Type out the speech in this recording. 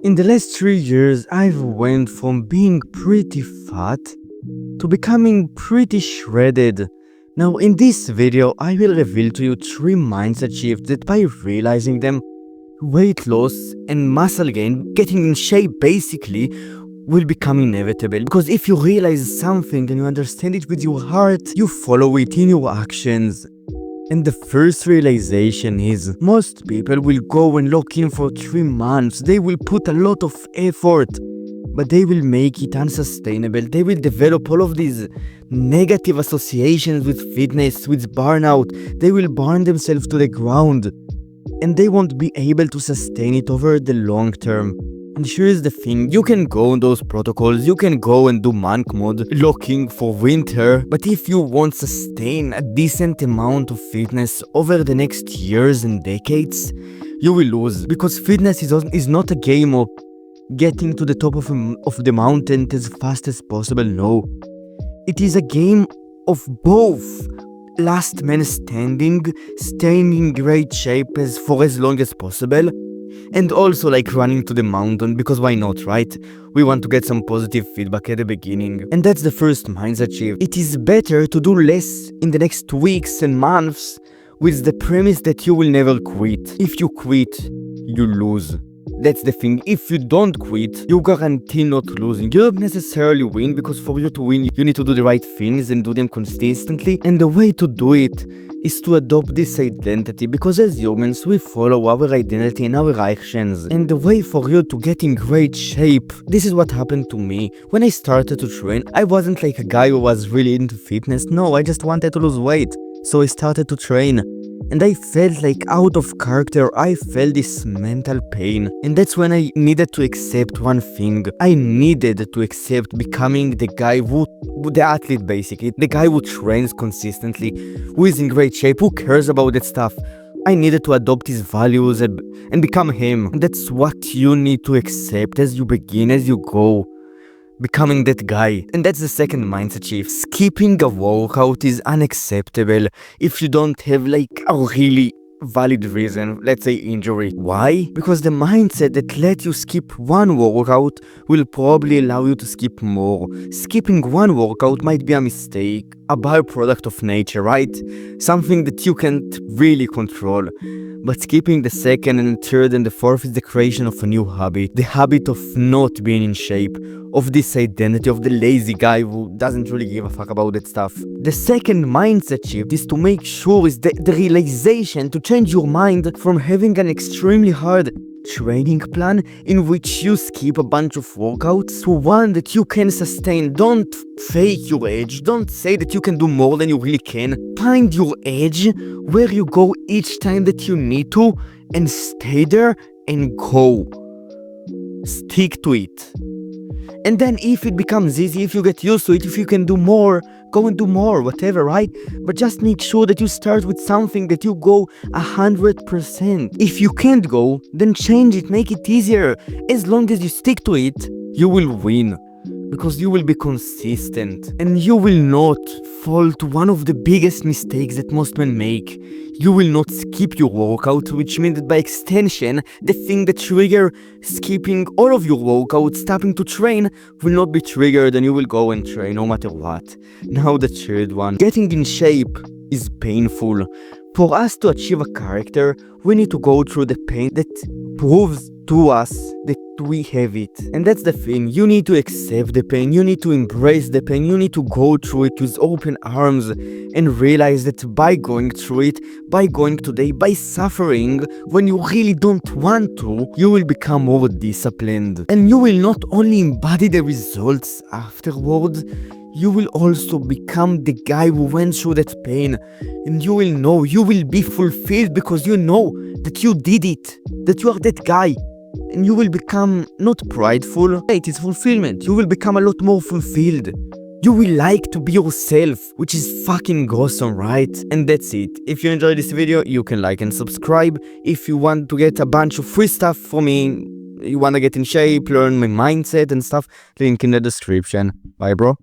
In the last 3 years, I've went from being pretty fat to becoming pretty shredded. Now, in this video, I will reveal to you 3 mindset shifts that by realizing them, weight loss and muscle gain, getting in shape basically, will become inevitable. Because if you realize something and you understand it with your heart, you follow it in your actions. And the first realization is, most people will go and lock in for 3 months, they will put a lot of effort, but they will make it unsustainable. They will develop all of these negative associations with fitness, with burnout. They will burn themselves to the ground, and they won't be able to sustain it over the long term. And here's the thing, you can go on those protocols, you can go and do monk mode, locking for winter, but if you won't sustain a decent amount of fitness over the next years and decades, you will lose. Because fitness is not a game of getting to the top of the mountain as fast as possible, no. It is a game of both last man standing, staying in great shape for as long as possible, and also like running to the mountain, because why not, right? We want to get some positive feedback at the beginning. And that's the first mindset shift. It is better to do less in the next weeks and months with the premise that you will never quit. If you quit, you lose. That's the thing. If you don't quit, you guarantee not losing. You don't necessarily win, because for you to win, you need to do the right things and do them consistently. And the way to do it is to adopt this identity, because as humans, we follow our identity and our actions. And the way for you to get in great shape, this is what happened to me. When I started to train, I wasn't like a guy who was really into fitness. No, I just wanted to lose weight. So I started to train. And I felt like out of character, I felt this mental pain. And that's when I needed to accept one thing. I needed to accept becoming the guy the athlete basically, the guy who trains consistently, who is in great shape, who cares about that stuff. I needed to adopt his values and become him. And that's what you need to accept as you begin, as you go. Becoming that guy. And that's the second mindset shift. Skipping a workout is unacceptable if you don't have like a really valid reason, let's say injury. Why? Because the mindset that lets you skip one workout will probably allow you to skip more. Skipping one workout might be a mistake, a byproduct of nature, right? Something that you can't really control. But skipping the second and third and the fourth is the creation of a new habit. The habit of not being in shape, of this identity of the lazy guy who doesn't really give a fuck about that stuff. The second mindset shift is to make sure is the realization to change your mind from having an extremely hard training plan in which you skip a bunch of workouts to one that you can sustain. Don't fake your edge. Don't say that you can do more than you really can. Find your edge where you go each time that you need to and stay there and go. Stick to it. And then if it becomes easy, if you get used to it, if you can do more, go and do more, whatever, right? But just make sure that you start with something that you go 100%. If you can't go, then change it, make it easier. As long as you stick to it, you will win. Because you will be consistent. And you will not fall to one of the biggest mistakes that most men make. You will not skip your workout, which means that by extension, the thing that trigger skipping all of your workouts, stopping to train, will not be triggered and you will go and train no matter what. Now the third one. Getting in shape is painful. For us to achieve a character, we need to go through the pain that proves to us that we have it. And that's the thing, you need to accept the pain, you need to embrace the pain, you need to go through it with open arms and realize that by going through it, by going today, by suffering when you really don't want to, you will become more disciplined. And you will not only embody the results afterwards, you will also become the guy who went through that pain. And you will know, you will be fulfilled because you know that you did it, that you are that guy. And you will become not prideful, it is fulfillment. You will become a lot more fulfilled. You will like to be yourself, which is fucking awesome, right? And that's it. If you enjoyed this video, you can like and subscribe. If you want to get a bunch of free stuff from me, you want to get in shape, learn my mindset and stuff, link in the description. Bye, bro.